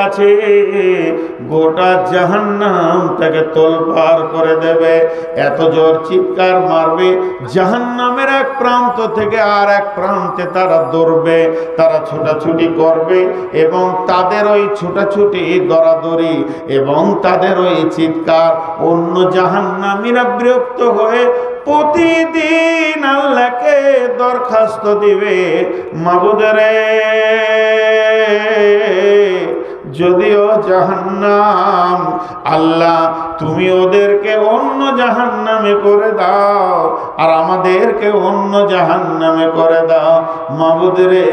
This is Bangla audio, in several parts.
আছে, গোটা জাহান্নাম তাকে তোলপাড় করে দেবে। এত জোর চিৎকার মারবে, জাহান্নামের এক প্রান্ত থেকে আর এক প্রান্তে তারা দৌড়বে, তারা ছোটাছুটি করবে, এবং তাদের ওই ছোটাছুটি দৌড়াদৌড়ি এবং তাদের ওই চিৎকার অন্য জাহান্নামীরা বিরক্ত হয়ে প্রতিদিন আল্লাহকে দরখাস্ত দিবে, মাবুদরে যদিও জাহান্নাম, আল্লাহ তুমি ওদেরকে অন্য জাহান্নামে করে দাও আর আমাদেরকে অন্য জাহান্নামে করে দাও। মাবুদরে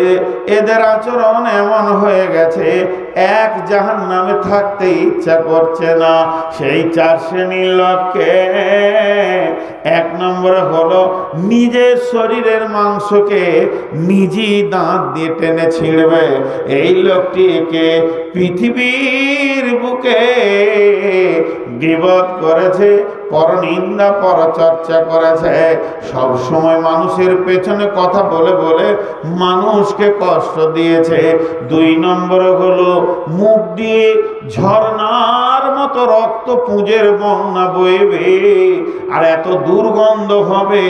এদের আচরণ এমন হয়ে গেছে, এক জাহান্নামে থাকতে ইচ্ছা করছে না। সেই 4 শ্রেণীর লোককে, 1 নম্বরে হলো নিজের শরীরের মাংসকে নিজেই দাঁত দিয়ে টেনে ছিঁড়বে। এই লোকটিকে পৃথিবীর বুকে গীবত করেছে, পরনিন্দা পরচর্চা করেছে, সব সময় মানুষের পেছনে কথা বলে বলে মানুষকে কষ্ট দিয়েছে। 2 নম্বরে হলো মুখ দিয়ে ঝর্ণার মতো রক্ত পুঁজের বন্যা বইবে আর এত দুর্গন্ধ হবে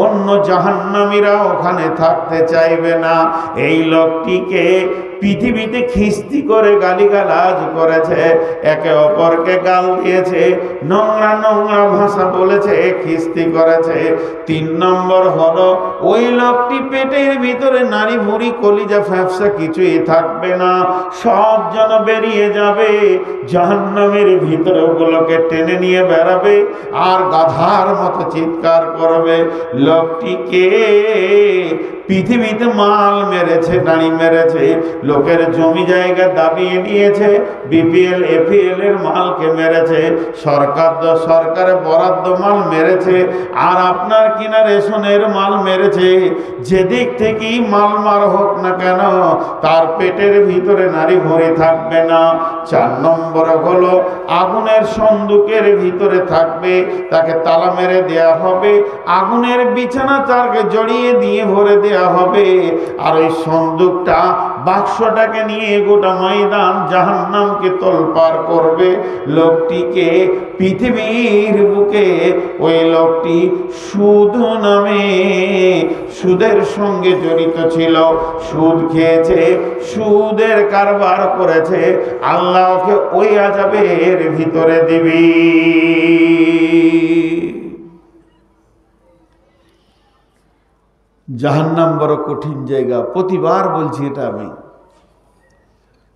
অন্য জাহান্নামীরা ওখানে থাকতে চাইবে না। এই লোকটিকে পৃথিবীতে খিস্তি করে গালিগালাজ করেছে, একে অপরকে গাল দিয়েছে, নোংরা নোংরা ভাষা বলেছে, খিস্তি করেছে। 3 নম্বর হলো ওই লোকটি পেটের ভিতরে নারী ভুঁড়ি কলিজা ফ্যাপসা কিছুই থাকবে না, সব যেন বেরিয়ে যাবে, জাহান্নামের ভিতরে ওগুলোকে টেনে নিয়ে বেড়াবে আর গাধার মতো চিৎকার করবে। লোকটিকে পৃথিবীতে মাল মেরেছে, গাড়ি মেরেছে, লোকের জমি জায়গা দাবিয়ে নিয়েছে, বিপিএল এপিএল এর মালকে মেরেছে, সরকারের বরাদ্দ মাল মেরেছে, আর আপনার কিনা রেশনের মাল মেরেছে। যেদিক থেকেই মাল মার হোক না কেন, তার পেটের ভিতরে নারী ভরে থাকবে না। 4 নম্বর হলো আগুনের সন্দুকের ভিতরে থাকবে, তাকে তালা মেরে দেয়া হবে, আগুনের বিছানা তাকে জড়িয়ে দিয়ে ভরে দেয়া হবে, আর ওই সন্দুকটা বাক্সটাকে নিয়ে গোটা ময়দান জাহান্নামকে তোলপাড় করবে। লোকটিকে পৃথিবীর বুকে ওই লোকটি সুদ নামে সুদের সঙ্গে জড়িত ছিল, সুদ খেয়েছে, সুদের কারবার করেছে, আল্লাহকে ওই আযাবের ভিতরে দিবি। জাহান্নাম বড় কঠিন জায়গা, প্রতিবার বলছি এটা আমি।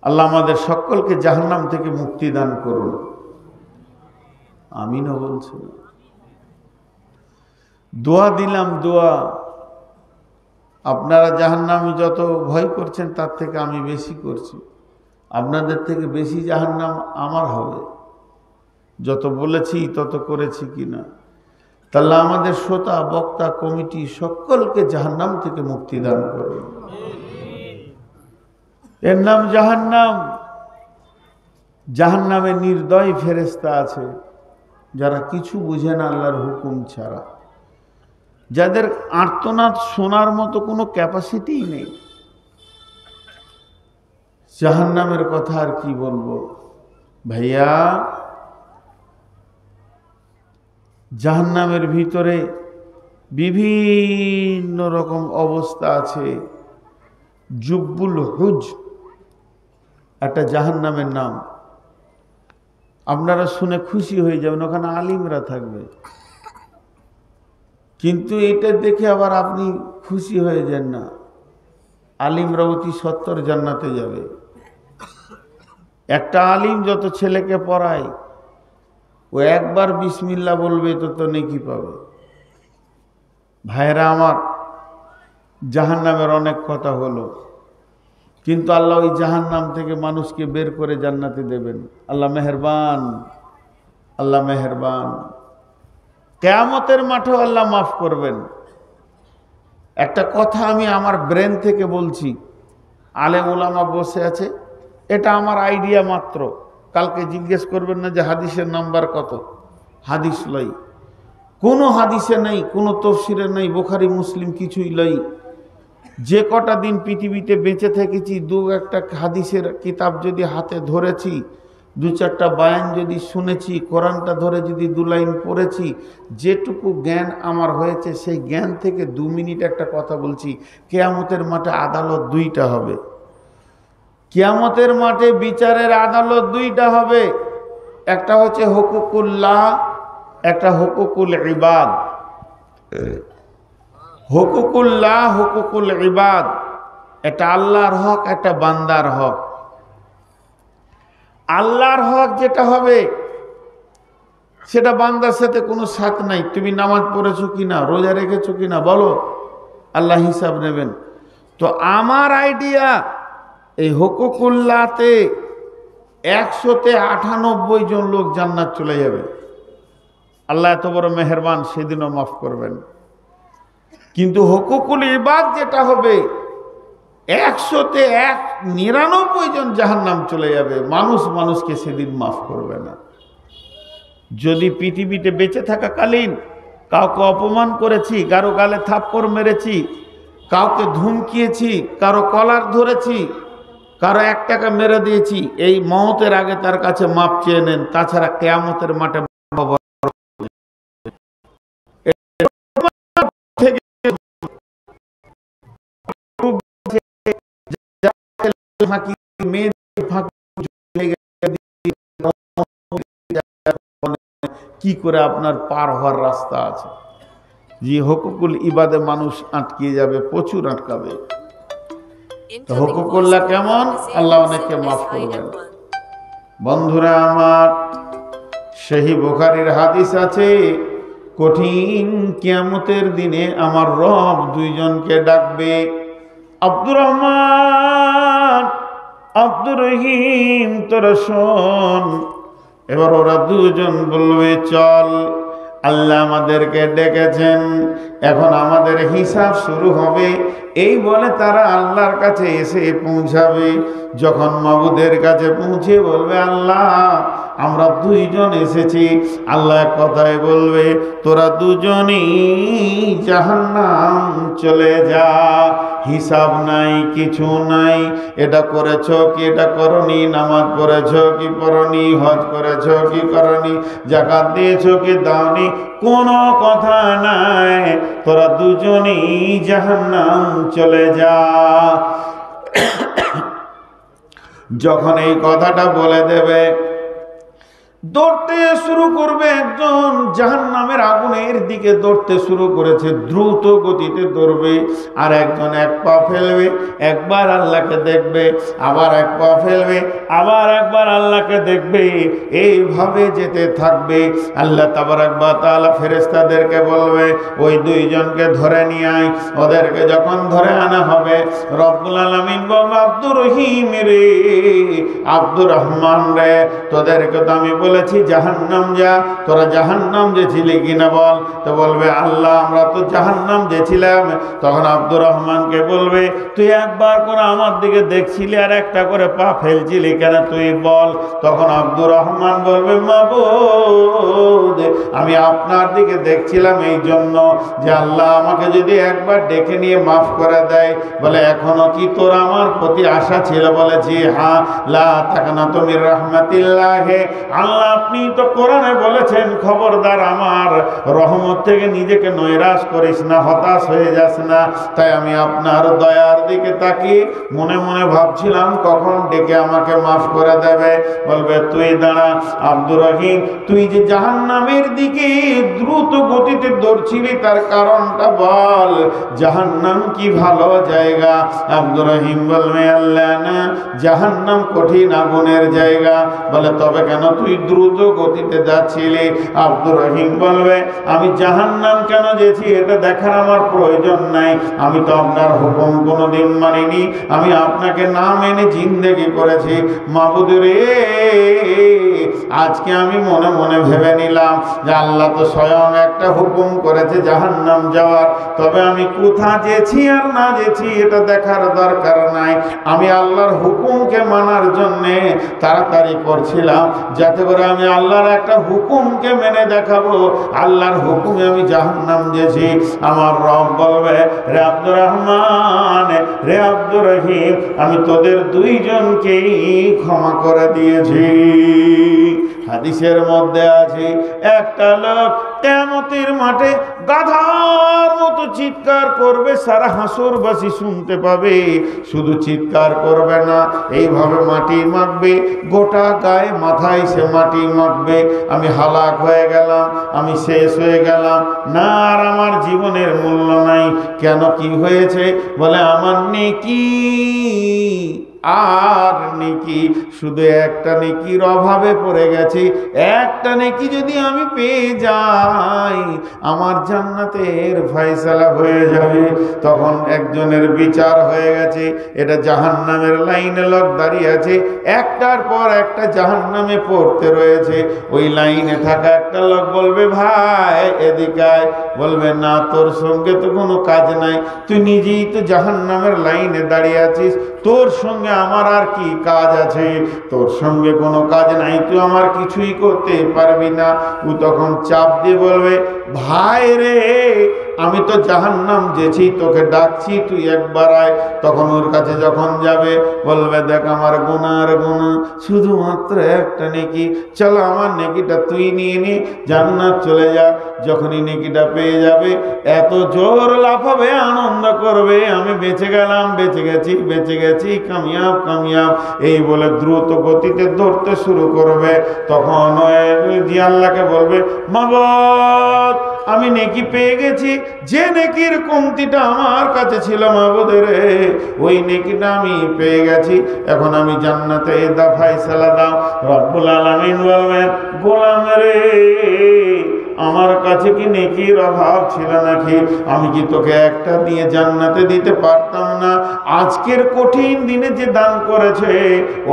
আল্লাহ আমাদের সকলকে জাহান্নাম থেকে মুক্তি দান করুন, আমিনও বলছি। দোয়া দিলাম, দোয়া। আপনারা জাহান্নামী যত ভয় করছেন তার থেকে আমি বেশি করছি, আপনাদের থেকে বেশি জাহান্নাম আমার হবে, যত বলেছি তত করেছি কিনা। তাহলে আমাদের শ্রোতা বক্তা কমিটি সকলকে জাহান্নাম থেকে মুক্তি দান করুন। এর নাম জাহান্নাম। জাহান্নামে নির্দয় ফেরেশতা আছে, যারা কিছু বুঝে না আল্লাহর হুকুম ছাড়া, যাদের আর্তনাদ শোনার মতো কোনো ক্যাপাসিটিই নেই। জাহান্নামের কথা আর কি বলবো ভাইয়া। জাহান্নামের ভিতরে বিভিন্ন রকম অবস্থা আছে। জুব্বুল হুজ একটা জাহান্নামের নাম, আপনারা শুনে খুশি হয়ে যাবেন, ওখানে আলিমরা থাকবে। কিন্তু এটা দেখে আবার আপনি খুশি হয়ে যান না, আলিমরা অতি সত্তর জান্নাতে যাবে। একটা আলিম যত ছেলেকে পড়ায়, ও একবার বিসমিল্লাহ বলবে তো নেকি পাবে। ভাইরা আমার, জাহান্নামের অনেক কথা হলো, কিন্তু আল্লাহ ওই জাহান্নাম থেকে মানুষকে বের করে জান্নাতে দেবেন। আল্লাহ মেহেরবান, আল্লাহ মেহেরবান। কিয়ামতের মাঠেও আল্লাহ মাফ করবেন। একটা কথা আমি আমার ব্রেন থেকে বলছি, আলেম ওলামা বসে আছে, এটা আমার আইডিয়া মাত্র। কালকে জিজ্ঞেস করবেন না যে হাদিসের নাম্বার কত, হাদিস লই, কোনো হাদিসে নেই, কোনো তফসিরে নেই, বুখারী মুসলিম কিছুই লই। যে কটা দিন পৃথিবীতে বেঁচে থেকেছি, দু একটা হাদিসের কিতাব যদি হাতে ধরেছি, দু চারটা বায়ান যদি শুনেছি, কোরআনটা ধরে যদি 2 লাইন পড়েছি, যেটুকু জ্ঞান আমার হয়েছে সেই জ্ঞান থেকে 2 মিনিট একটা কথা বলছি। কিয়ামতের মাঠে আদালত 2টা হবে। কিয়ামতের মাঠে বিচারের আদালত 2টা হবে। একটা হচ্ছে হুকুকুল্লাহ, একটা হুকুকুল ইবাদ। হুকুকুল্লাহ, হুকুকুল ইবাদ, এটা আল্লাহর হক, একটা বান্দার হক। আল্লাহর হক যেটা হবে সেটা বান্দার সাথে কোনো সাথ নাই। তুমি নামাজ পড়েছো কিনা, রোজা রেখেছো কিনা বলো, আল্লাহ হিসাব নেবেন। তো আমার আইডিয়া এই হুকুকুল্লাহতে 100তে 98 জন লোক জান্নাত চলে যাবে। আল্লাহ এত বড় মেহেরবান, সেদিনও মাফ করবেন। কিন্তু হুকুকুল ইবাদ যেটা হবে 100তে 99 জন জাহান্নাম চলে যাবে। মানুষকে সেদিন মাফ করবে না। যদি পৃথিবীতে বেঁচে থাকাকালীন কাউকে অপমান করেছি, কারো গালে থাপ্পড় মেরেছি, কাউকে ধমকিয়েছি, কারো কলার ধরেছি, কারো 1 টাকা মেরে দিয়েছি, এই মওতের আগে তার কাছে মাপ চেয়ে নেন। তাছাড়া কিয়ামতের মাঠে কি করে আপনার পার হওয়ার রাস্তা আছে। যে হুকুকুল ইবাদে মানুষ আটকে যাবে, প্রচুর আটকাবে। হুকুকুল্লাহ কেমন? আল্লাহ অনেককে মাফ করবেন। বন্ধুরা আমার, সহিহ বুখারীর হাদিস আছে, কঠিন কিয়ামতের দিনে আমার রব 2 জনকে ডাকবে, আব্দুর রহমান, আব্দুর রহিম, তোরা শোন। এবার ওরা 2 জন বলবে, চল, আল্লাহ আমাদেরকে ডেকেছেন, এখন আমাদের হিসাব শুরু হবে। এই বলে তারা আল্লাহর কাছে এসে পৌঁছাবে। যখন মাবুদের কাছে পৌঁছে বলবে, আল্লাহ আমরা 2 জন এসেছি। আল্লাহ এক কথায় বলবে, তোরা 2 জনই জাহান্নাম চলে যা, হিসাব নাই, কিছু নাই। এটা করেছো কি এটা করনি, নামাজ পড়েছো কি পড়নি, হজ করেছো কি করনি, যাকাত দিয়েছো কি দাওনি, কোনো কথা নাই, তোরা 2 জনই জাহান্নাম চলে যা। যখন এই কথাটা বলে দেবে, দৌড়তে শুরু করবে। একজন জাহান্নামের আগুনের দিকে দৌড়তে শুরু করেছে, দ্রুত গতিতে দৌড়বে। আর একজন 1 পা ফেলবে, একবার আল্লাহকে দেখবে, আবার 1 পা ফেলবে, আবার একবার আল্লাহকে দেখবে। এইভাবে যেতে থাকবে। আল্লাহ তাবারাক ওয়া তাআলা ফেরেশতাদেরকে বলবে, ওই 2 জনকে ধরে নিয়ে আয়। ওদেরকে যখন ধরে আনা হবে, রব্বুল আলামিন বলবে, আব্দুর রহিম রে, আব্দুর রহমান রে, তোদেরকে তো আমি বলেছি জাহান্নাম যা, তোরা জাহান্নাম যেছিলি কিনা বল। তো বলবে, আল্লাহ আমরা তো জাহান্নাম যেছিলাম। তখন আব্দুর রহমানকে বলবে, তুই একবার করে আমার দিকে দেখছিলি আর 1টা করে পা ফেলছিলি কেন, তুই বল। তখন আব্দুর রহমান বলবে, মাবুদ আমি আপনার দিকে দেখছিলাম এই জন্য যে আল্লাহ আমাকে যদি একবার ডেকে নিয়ে মাফ করে দেয়। বলে, এখনো কি তোর আমার প্রতি আশা ছিল? বলে, জি হ্যাঁ। লা তাকনাতু মির রাহমাতিল্লাহ, আল্লাহ আপনি তো কোরআনে বলেছেন, খবরদার আমার রহমত থেকে নিজেকে নৈরাশ করিস না, হতাশ হয়ে যাস না। তাই আমি আপনার দয়ার দিকে তাকিয়ে মনে মনে ভাবছিলাম কখন ডেকে আমাকে মাফ করে দেবে। বলবে, তুই দাঁড়া আব্দুর রহিম, তুই যে জাহান্নামের দিকে দ্রুত গতিতে দৌড়ছিলি তার কারণটা বল, জাহান্নাম কি ভালো জায়গা? আব্দুর রহিম বলবে, আল্লাহ না, জাহান্নাম কঠিন আগুনের জায়গা। বলে, তবে কেন তুই দ্রুত গতিতে যাচ্ছিলি? আব্দুর রহিম বলবে, আমি জাহান্নাম কেন যেছি এটা দেখার আমার প্রয়োজন নাই। আমি তো আপনার হুকুম কোনোদিন মানিনি, আমি আপনাকে না মেনে জিন্দেগি করেছি। মাবুদ রে, আজকে আমি মনে মনে ভেবে নিলাম যে আল্লাহ তো স্বয়ং একটা হুকুম করেছে জাহান্নাম যাওয়ার, তবে আমি কোথা যেছি আর না যেছি এটা দেখার দরকার নাই। আমি আল্লাহর হুকুমকে মানার জন্যে তাড়াতাড়ি করছিলাম, যাতে করে তোকে আমি আল্লাহর একটা হুকুমকে মেনে দেখাবো, আল্লাহর হুকুমে আমি জাহান্নাম যেছি। আমার রব বলবে, রে আব্দুর রহমান, রে আব্দুর রহিম, আমি তোদের দুইজনকেই ক্ষমা করে দিয়েছি। হাদিসের মধ্যে আছে, একটা লোক কিয়ামতের মাঠে গাধার মতো চিৎকার করবে, সারা হাসরবাসী শুনতে পাবে। শুধু চিৎকার করবে না, এইভাবে মাটি মাখবে, গোটা গায়ে মাথায় সে মাটি মাখবে। আমি হালাক হয়ে গেলাম, আমি শেষ হয়ে গেলাম, না আর আমার জীবনের মূল্য নাই। কেন, কি হয়েছে? বলে, আমার নেকি আর নেকি, শুধু একটা নেকির অভাবে পড়ে গেছি। একটা নেকি যদি আমি পেয়ে যাই, আমার জান্নাতের ফয়সালা হয়ে যাবে। তখন একজনের বিচার হয়ে গেছে, এটা জাহান্নামের লাইনে লোক দাঁড়িয়ে আছে, একটার পর একটা জাহান্নামে পড়তে রয়েছে। ওই লাইনে থাকা একটা লোক বলবে, ভাই এদিকে আয়। বলবে, না, তোর সঙ্গে তো কোনো কাজ নাই, তুই নিজেই তো জাহান্নামের লাইনে দাঁড়িয়ে আছিস, তোর সঙ্গে আমার আর কি কাজ আছে? তোর সঙ্গে কোনো কাজ নাই, তুই আমার কিছুই করতে পারবি না। ও তখন চাপ দিয়ে বলবে, ভাই রে, আমি তো জাহান্নাম যেছি, তোকে ডাকছি, তুই একবার আয়। তখন ওর কাছে যখন যাবে, বলবে, দেখ আমার গুনার গুনাহ শুধুমাত্র একটা নেকি, চলো আমার নেকিটা তুই নিয়ে নি, জান্নাত চলে যা। যখনই নেকিটা পেয়ে যাবে, এত জোর লাফাবে, আনন্দ করবে, আমি বেঁচে গেলাম, বেঁচে গেছি, বেঁচে গেছি, কামিয়াব কামিয়াব, এই বলে দ্রুত গতিতে দৌড়তে শুরু করবে। তখন ওই আল্লাহকে বলবে, মাবুদ, আমি নেকি পেয়ে গেছি, যে নেকির কমতিটা আমার কাছে ছিল মাবুদের, ওই নেকিটা আমি পেয়ে গেছি, এখন আমি জান্নাতে দা ফয়সালা দাও। রব্বুল আলামিন বলবেন, গোলাম রে, আমার কাছে কি নেকির অভাব ছিল নাকি? আমি কি তোকে একটা দিয়ে জান্নাতে দিতে পারতাম না? আজকের কঠিন দিনে যে দান করেছে,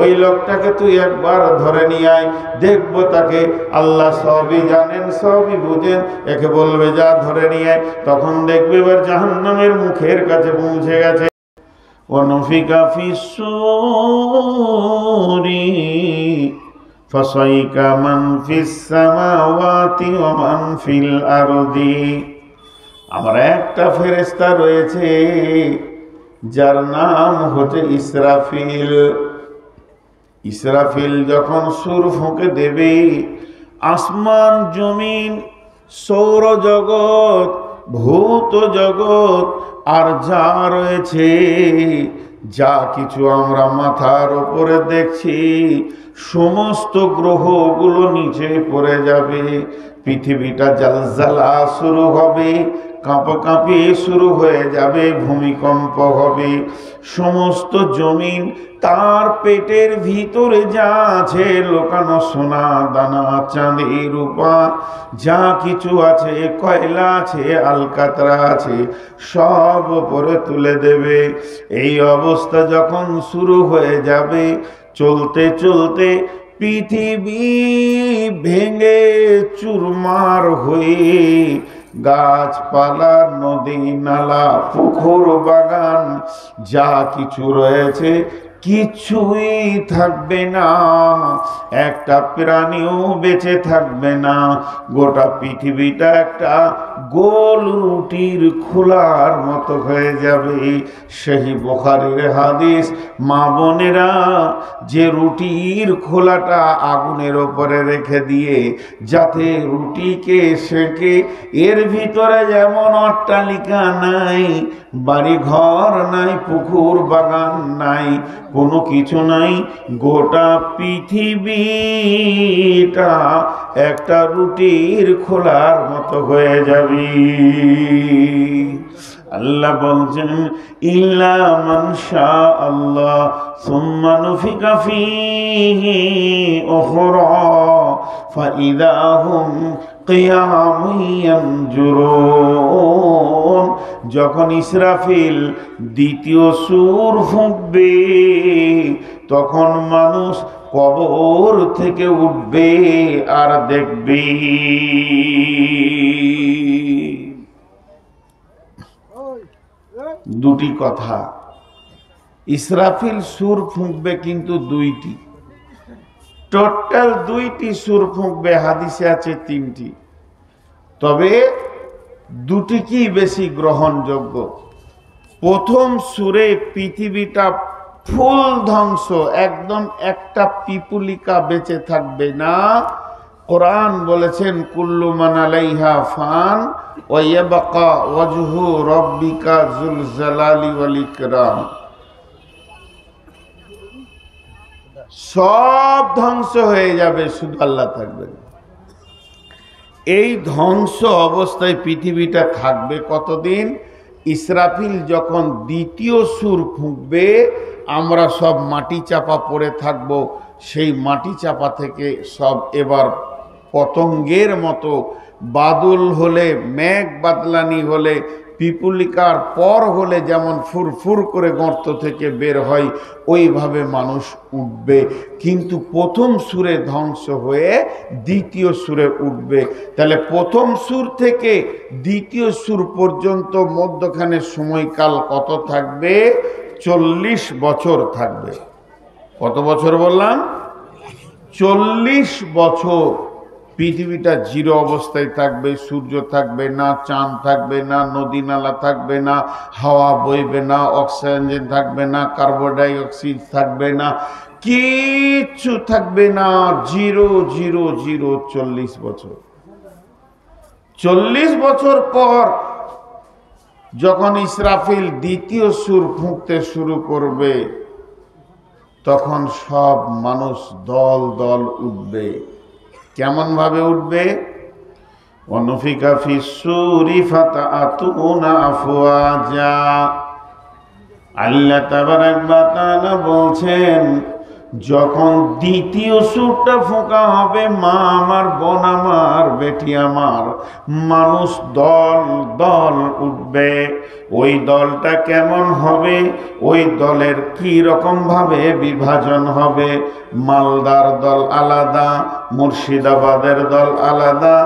ওই লোকটাকে তুই একবার ধরে নিয়ে আয়, দেখবো তাকে। আল্লাহ সবই জানেন, সবই বুঝেন, একে বলবে, যা ধরে নিয়ে আয়। তখন দেখবে এবার জাহান্নামের মুখের কাছে পৌঁছে গেছে। ওয়ানুফিকা ফিস-সূরি ফাসাইকা মান ফিস-সামাওয়াতি ওয়া মান ফিল আরদি। আমার একটা ফেরেশতা রয়েছে, যার নাম হচ্ছে ইসরাফিল। ইসরাফিল যখন সুর ফুঁকে দেবে, আসমান জমিন, সৌরজগৎ, ভূত জগৎ, আর যা রয়েছে, যা কিছু আমরা মাথার উপরে দেখছি, সমস্ত গ্রহগুলো নিচে পড়ে যাবে। পৃথিবীটা জালজালা শুরু হবে, কাঁপাকাঁপি শুরু হয়ে যাবে, ভূমিকম্প হবে। সমস্ত জমিন, তার পেটের ভিতরে যা আছে, লোকানো সোনা দানা, চাঁদি রূপা, যা কিছু আছে, কয়লা আছে, আলকাতরা আছে, সব উপরে তুলে দেবে। এই অবস্থা যখন শুরু হয়ে যাবে, চলতে চলতে পৃথিবী ভেঙে চুরমার হয়ে গাছপালা, নদী নালা, পুকুর বাগান, যা কিছু রয়েছে কিছুই থাকবে না। একটা প্রাণীও বেঁচে থাকবে না। গোটা পৃথিবীটা একটা গোল রুটির খোলার মতো হয়ে যাবে। সেই বুখারীর হাদিস, মা বোনেরা, যে রুটির খোলাটা আগুনের ওপরে রেখে দিয়ে যাতে রুটিকে সেকে, এর ভিতরে যেমন অট্টালিকা নাই, বাড়ি ঘর নাই, পুকুর বাগান নাই, কোনো কিছু নাই, গোটা পৃথিবীটা একটা রুটির খোলার মতো হয়ে যাবে। আল্লাহ বলছেন, ইল্লা মান শাআল্লাহ সুম্মা নুফিকা ফীহি উখরা ফাইযা হুম কিয়ামুন ইয়ানজুরুন। যখন ইসরাফিল দ্বিতীয় সূর ফুঁকবে, তখন মানুষ কবর থেকে উঠবে আর দেখবে। দুটি কথা, ইসরাফিল সুর ফুঁকবে কিন্তু দুইটি। টোটাল 2টি সুর ফুঁকবে, হাদিসে আছে 3টি, তবে 2টি কি বেশি গ্রহণযোগ্য। প্রথম সুরে পৃথিবীটা ফুল ধ্বংস, একদম একটা পিপুলিকা বেঁচে থাকবে না। কোরআন বলেছেন কুল্লু মান আলাইহা ফান ওয়া ইয়াবকা ওয়াজহু রাব্বিকা যুল জালালি ওয়াল ইকরাম। সব ধ্বংস হয়ে যাবে, শুধু আল্লাহ থাকবেন। এই ধ্বংস অবস্থায় পৃথিবীটা থাকবে কতদিন? ইসরাফিল যখন দ্বিতীয় সুর ফুঁকবে, আমরা সব মাটি চাপা পড়ে থাকব। সেই মাটি চাপা থেকে সব এবার পতঙ্গের মতো, বাদল হলে, মেঘ বাদলানি হলে, পিপুলিকার পর হলে যেমন ফুরফুর করে গর্ত থেকে বের হয়, ওইভাবে মানুষ উঠবে। কিন্তু প্রথম সুরে ধ্বংস হয়ে দ্বিতীয় সুরে উঠবে। তাহলে প্রথম সুর থেকে দ্বিতীয় সুর পর্যন্ত মধ্যখানে সময়কাল কত থাকবে? 40 বছর থাকবে। কত বছর বললাম? 40 বছর পৃথিবীটা জিরো অবস্থায় থাকবে। সূর্য থাকবে না, চাঁদ থাকবে না, নদী নালা থাকবে না, হাওয়া বইবে না, অক্সিজেন থাকবে না, কার্বন ডাই অক্সাইড থাকবে না, কিচ্ছু থাকবে না। Zero zero zero. 40 বছর। 40 বছর পর যখন ইসরাফিল দ্বিতীয় সুর ফুঁকতে শুরু করবে, তখন সব মানুষ দল দল উঠবে। কেমন ভাবে উঠবে? ওয়ানুফিকা ফিস-সূরি ফাতাআতুনা আফওয়াজা। আল্লাহ তাবারাক ওয়া তাআলা বলছেন, যখন দ্বিতীয় সুরটা ফোঁকা হবে, মা আমার, বোন আমার, বেটি আমার, মানুষ দল দল উঠবে। ওই দলটা কেমন হবে? ওই দলের কি রকম ভাবে বিভাজন হবে? মালদার দল আলাদা, মুর্শিদাবাদের দল আলাদা,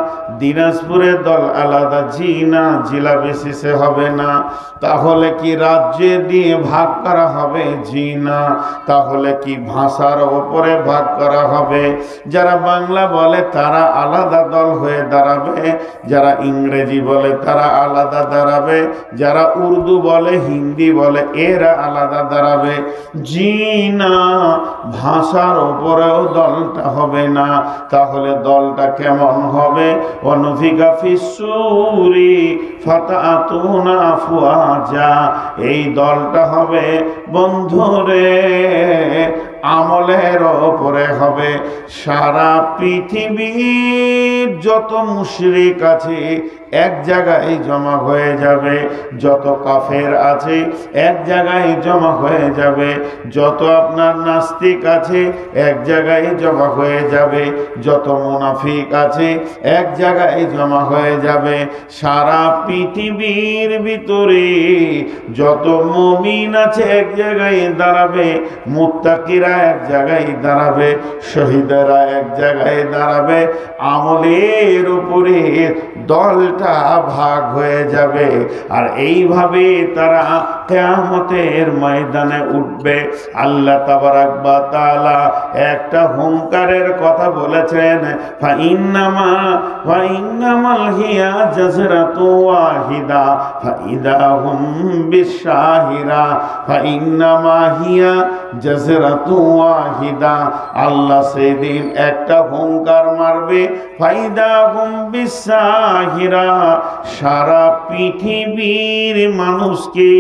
দিনাজপুরের দল আলাদা। জি না, জেলা বেসিসে হবে না। তাহলে কি রাজ্যে দিয়ে ভাগ করা হবে? জি না। তাহলে কি ভাষার ওপরে ভাগ করা হবে? যারা বাংলা বলে তারা আলাদা দল হয়ে দাঁড়াবে, যারা ইংরেজি বলে তারা আলাদা দাঁড়াবে, যারা উর্দু বলে, হিন্দি বলে, এরা আলাদা দাঁড়াবে। জি না, ভাষার ওপরেও দলটা হবে না। তাহলে দলটা কেমন হবে? ওয়ানুফিকা ফিস-সূরি ফাতাআতুনা আফওয়াজা। এই দলটা হবে বন্ধুরে আমলের ওপরে হবে। সারা পৃথিবীর যত মুশরিক আছে এক জায়গায় জমা হয়ে যাবে, যত কাফের আছে এক জায়গায় জমা হয়ে যাবে, যত আপনার নাস্তিক আছে এক জায়গায় জমা হয়ে যাবে, যত মুনাফিক আছে এক জায়গায় জমা হয়ে যাবে। সারা পৃথিবীর ভিতরে যত মুমিন আছে এক জায়গায় দাঁড়াবে, মুত্তাকিরা এক জায়গায় দাঁড়াবে, শহীদেরা এক জায়গায় দাঁড়াবে। আমলের উপরে দলটা ভাগ হয়ে যাবে। আর এইভাবে তারা কিয়ামতের ময়দানে উঠবে। আল্লাহ তাবারাক ওয়া তাআলা একটা হুঙ্কারের কথা বলেছেন, ফাইন্নামাল হিয়া জাজরাতু ওয়াহিদা ফাইদা হুম বিশাহিরা। ফাইন্নামা হিয়া জাজরাতু ওয়াহিদা। আল্লাহ সেদিন একটা হুঙ্কার মারবে, ফাইদা হুম বিশাহিরা। সারা পৃথিবীর মানুষকে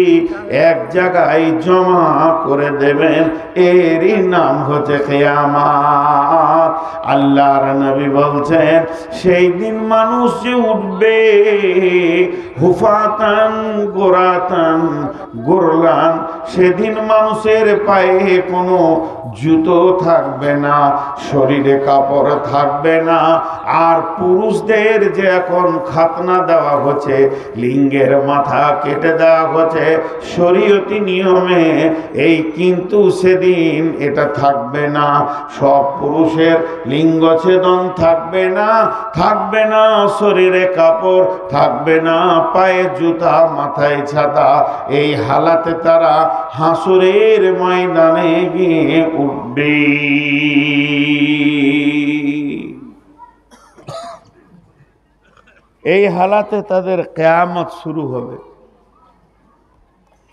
এক জায়গায় জমা করে দেবেন। এরই নাম হচ্ছে কিয়ামত। আল্লাহর নবী বলছেন, সেই দিন মানুষ যে উঠবে হুফাতান গোরাতান গোরলান, সেদিন মানুষের পায়ে কোনো জুতো থাকবে না, শরীরে কাপড় থাকবে না। আর পুরুষদের যে এখন খাতনা দেওয়া হচ্ছে, লিঙ্গের মাথা কেটে দেওয়া হচ্ছে শরীয়তি নিয়মে, এই কিন্তু সেদিন এটা থাকবে না। সব পুরুষের লিঙ্গ ছেদন থাকবে না, থাকবে না শরীরে কাপড়, থাকবে না পায়ে জুতা, মাথায় ছাতা। এই হালাতে তারা হাসরের ময়দানে গিয়ে উঠবে। এই হালাতে তাদের কিয়ামত শুরু হবে।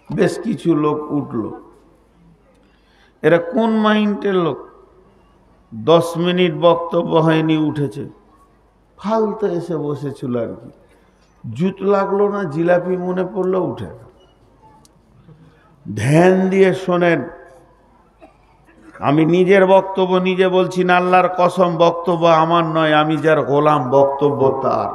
বেশ কিছু লোক উঠল, এরা কোন মাইন্ডের লোক? 10 মিনিট বক্তব্য হয়নি উঠেছে, ফালতু এসে বসেছিল আর কি, জুত লাগলো না, জিলাপি মনে পড়লো, উঠে। ধ্যান দিয়ে শোনেন, আমি নিজের বক্তব্য নিজে বলছি না, আল্লাহর কসম, বক্তব্য আমার নয়, আমি যার গোলাম বক্তব্য তার।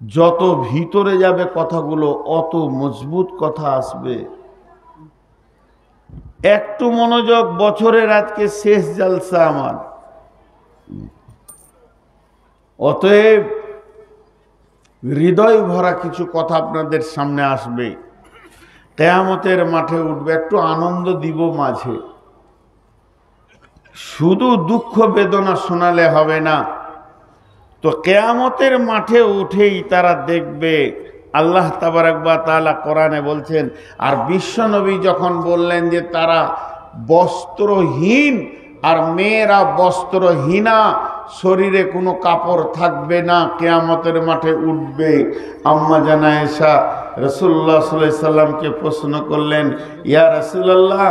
যত ভিতরে যাবে কথাগুলো অত মজবুত কথা আসবে। একটু মনোযোগ, বছরের আজকে শেষ জালসা আমার, অতএব হৃদয় ভরা কিছু কথা আপনাদের সামনে আসবে। কিয়ামতের মাঠে উঠবে, একটু আনন্দ দিব মাঝে, শুধু দুঃখ বেদনা শোনালে হবে না। তো কিয়ামতের মাঠে উঠেই তারা দেখবে, আল্লাহ তাবারাক ওয়া তাআলা কোরআনে বলছেন। আর বিশ্বনবী যখন বললেন যে তারা বস্ত্রহীন আর মেয়েরা বস্ত্রহীনা, শরীরে কোনো কাপড় থাকবে না, কিয়ামতের মাঠে উঠবে। আম্মা জান আয়েশা রাসূলুল্লাহ সাল্লাল্লাহু আলাইহি সাল্লামকে প্রশ্ন করলেন, ইয়া রাসূলুল্লাহ,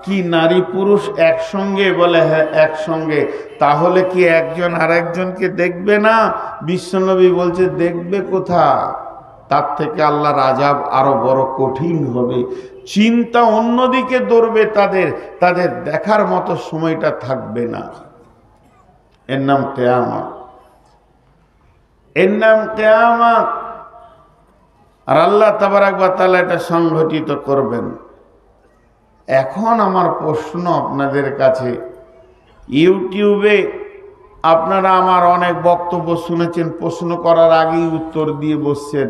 কি নারী পুরুষ একসঙ্গে? বলে হ্যাঁ একসঙ্গে। তাহলে কি একজন আরেকজনকে দেখবে না? বিশ্বনবী বলছে দেখবে কোথা, তার থেকে আল্লাহর আযাব আরো বড় কঠিন হবে। চিন্তা অন্যদিকে দৌড়বে, তাদের দেখার মতো সময়টা থাকবে না। এর নাম কিয়ামত, এর নাম কিয়ামত। আর আল্লাহ তাবারাক ওয়া তাআলা এটা সংঘটিত করবেন। এখন আমার প্রশ্ন আপনাদের কাছে, ইউটিউবে আপনারা আমার অনেক বক্তব্য শুনেছেন, প্রশ্ন করার আগেই উত্তর দিয়ে বসছেন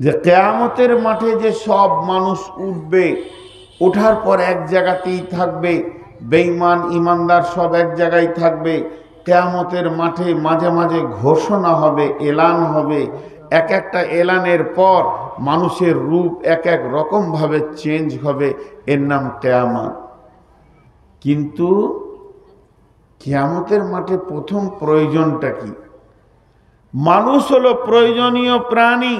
যে কিয়ামতের মাঠে যে সব মানুষ উঠবে, ওঠার পর এক জায়গাতেই থাকবে, বেঈমান ইমানদার সব এক জায়গায় থাকবে। কিয়ামতের মাঠে মাঝে মাঝে ঘোষণা হবে, এলান হবে, এক একটা এলানের পর মানুষের রূপ এক এক রকমভাবে চেঞ্জ হবে, এর নাম কিয়ামত। কিন্তু কিয়ামতের মাঠে প্রথম প্রয়োজনটা কি? মানুষ হলো প্রয়োজনীয় প্রাণী।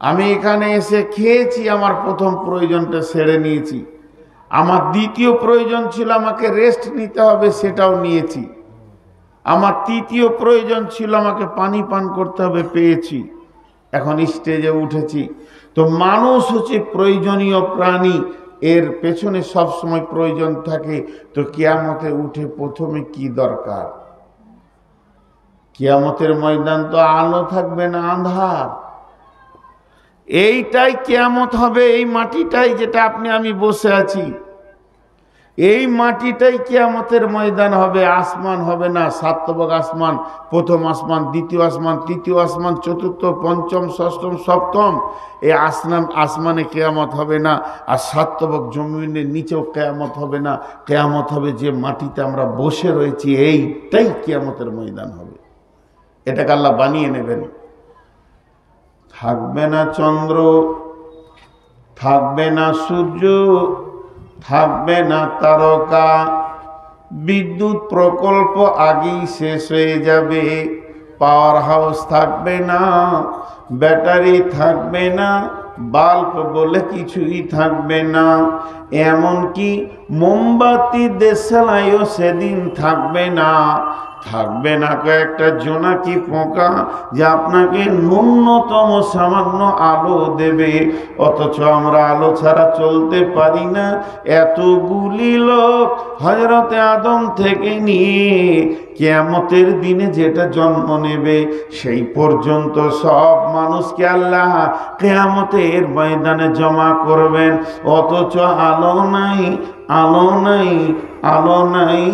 আমি এখানে এসে খেয়েছি, আমার প্রথম প্রয়োজনটা সেরে নিয়েছি। আমার দ্বিতীয় প্রয়োজন ছিল আমাকে রেস্ট নিতে হবে, সেটাও নিয়েছি। আমার তৃতীয় প্রয়োজন ছিল আমাকে পানি পান করতে হবে, পেয়েছি। এখন স্টেজে উঠেছি। তো মানুষ হচ্ছে প্রয়োজনীয় প্রাণী, এর পেছনে সব সময় প্রয়োজন থাকে। তো কিয়ামতে উঠে প্রথমে কি দরকার? কিয়ামতের ময়দান তো আলো থাকবে না, আন্ধার। এইটাই কিয়ামত হবে, এই মাটিটাই যেটা আপনি আমি বসে আছি, এই মাটিটাই কিয়ামতের ময়দান হবে। আসমান হবে না, 7 তবক আসমান, প্রথম আসমান, দ্বিতীয় আসমান, তৃতীয় আসমান, চতুর্থ, পঞ্চম, ষষ্ঠম, সপ্তম, এই আসমানে কিয়ামত হবে না। আর 7 তবক জমিনের নিচেও কিয়ামত হবে না। কিয়ামত হবে যে মাটিতে আমরা বসে রয়েছি, এইটাই কিয়ামতের ময়দান হবে। এটাকে আল্লাহ বানিয়ে নেবেন। থাকবে না চন্দ্র, থাকবে না সূর্য, থাকবে না তারকা, বিদ্যুৎ প্রকল্প আগেই শেষ হয়ে যাবে, পাওয়ার হাউস থাকবে না, ব্যাটারি থাকবে না, বাল্ব বলে কিছুই থাকবে না। এমনকি মোমবাতি দেশালাইও সেদিন থাকবে না। থাকবে না কয়েকটা জোনাকি পোকা যা আপনাকে ন্যূনতম সামান্য আলো দেবে, অথচ আমরা আলো ছাড়া চলতে পারি না। এতগুলি লোক হযরতে আদম থেকে নিয়ে কিয়ামতের দিনে যেটা জন্ম নেবে, সেই পর্যন্ত সব মানুষকে আল্লাহ কিয়ামতের ময়দানে জমা করবেন। অথচ আলো নাই, আলো নাই, আলো নাই,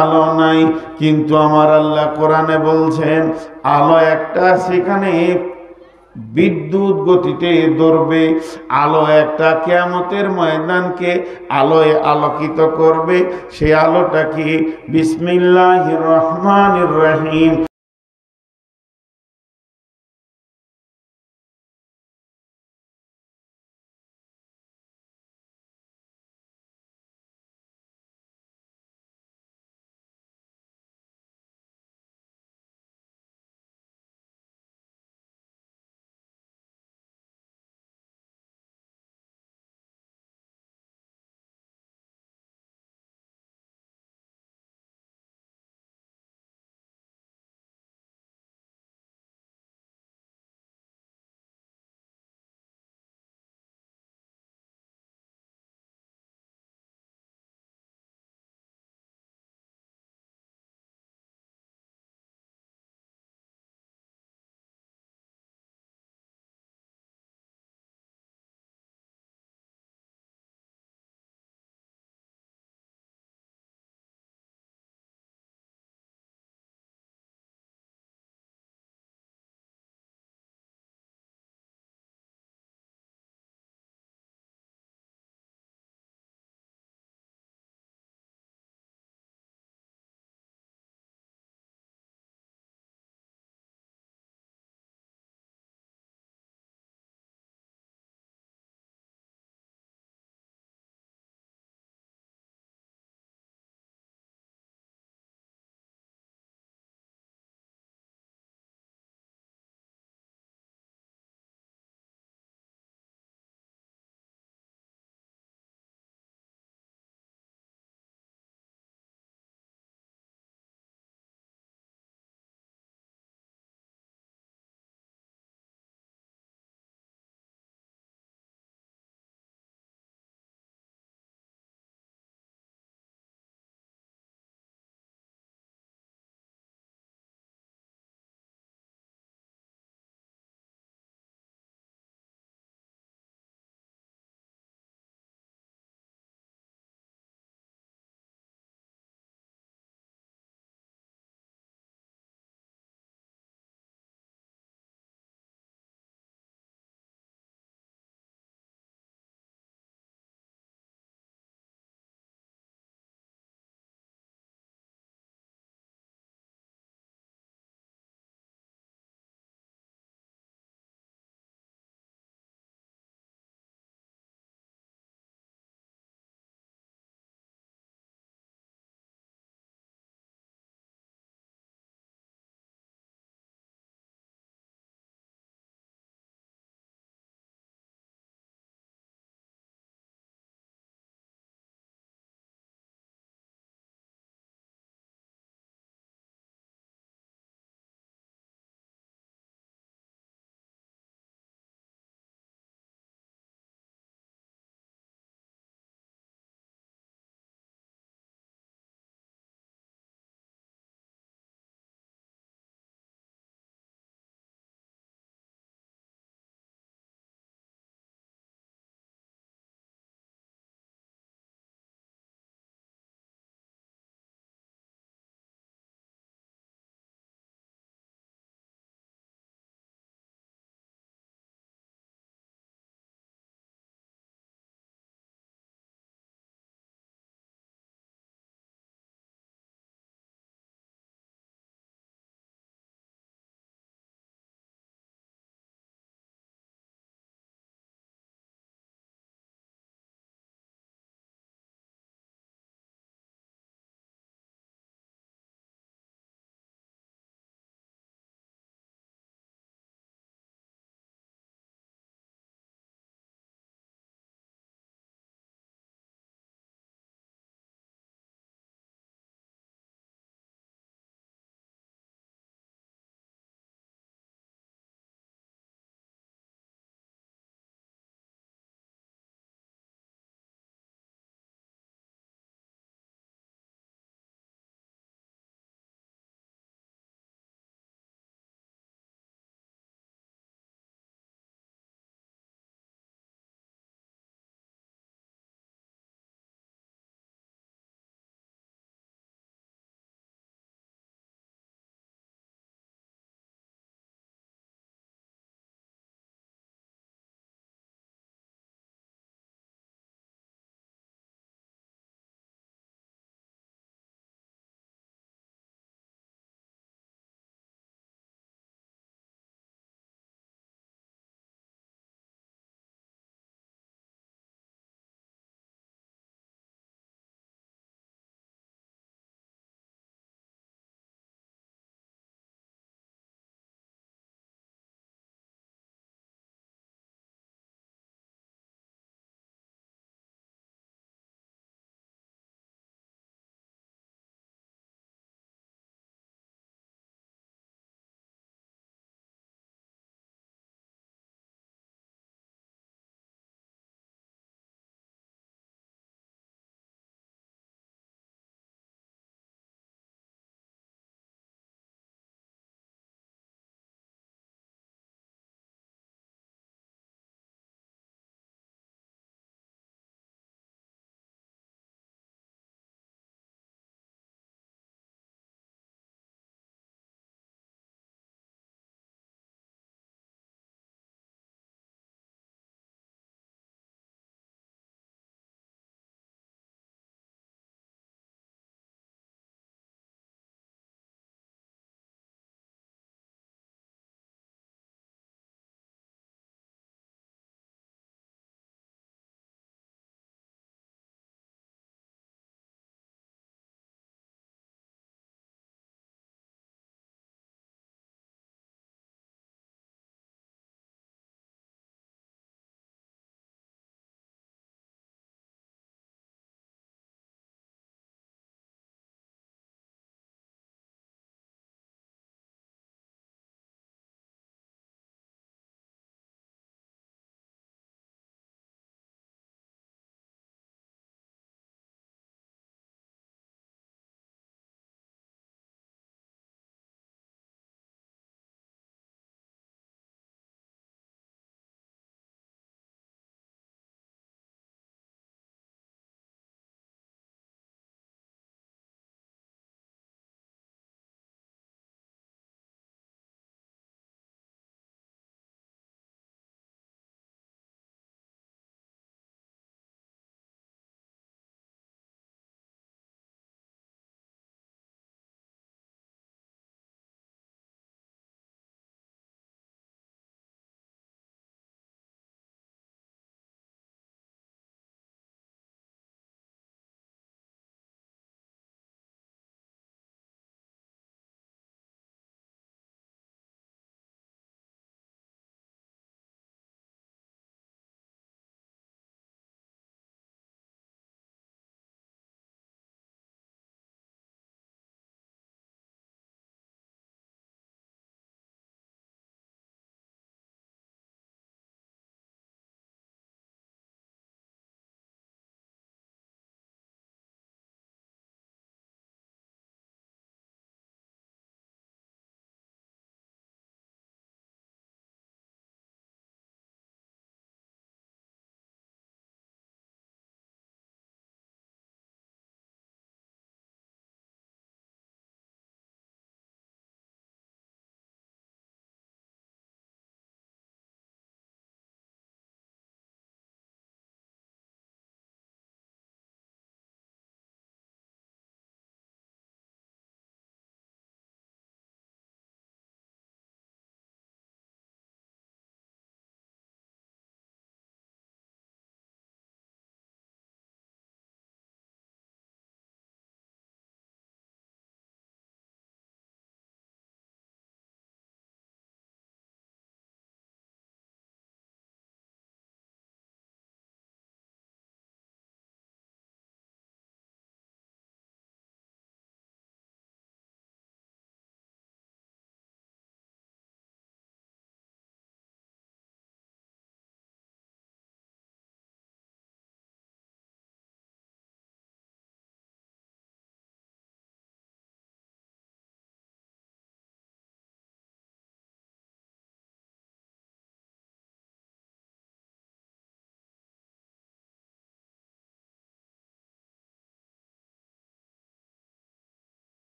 আলো নাই। কিন্তু আমার আল্লাহ কোরআনে বলছেন আলো একটা, সেখানে বিদ্যুৎ গতিতে দৌড়বে। আলো একটা কিয়ামতের ময়দানকে আলোয় আলোকিত করবে। সেই আলোটা কি? বিসমিল্লাহির রহমানির রহিম।